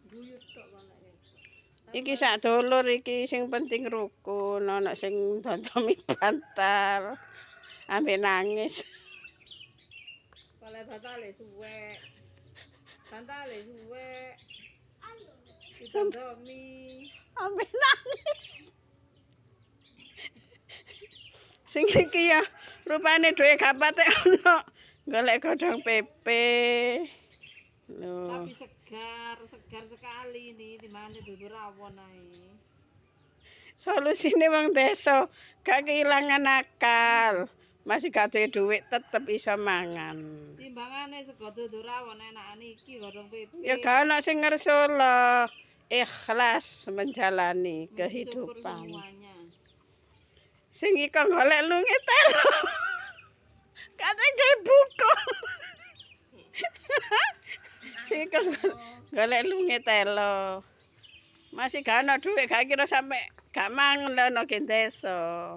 Guyut tok kono Iki sak dulur iki sing penting rukun, ana sing dondomi bantal. Ambek nangis. Oleh batale suwek. Bantale suwek. Ditondomi. Ambek nangis. Sing iki ya rupane dhuwit gak patek ono. Golek godhong pepe. Loh. Tapi segar sekali ini dimana dudu rawon ae. Solusine wong desa gak kehilangan akal. Masih gak duwe dhuwit tetep iso mangan. Timbangane sego dudu rawon enakan iki godhong pepe. Ya gak ono sing ngersula. Ikhlas menjalani Syukur kehidupan. semuanya. Sing iko golek lunge telo. Katanya gawe buku. Sing iko golek lunge telo. Masih gak ono dhuwit, gak kira sampe gak mangan lho ono desa.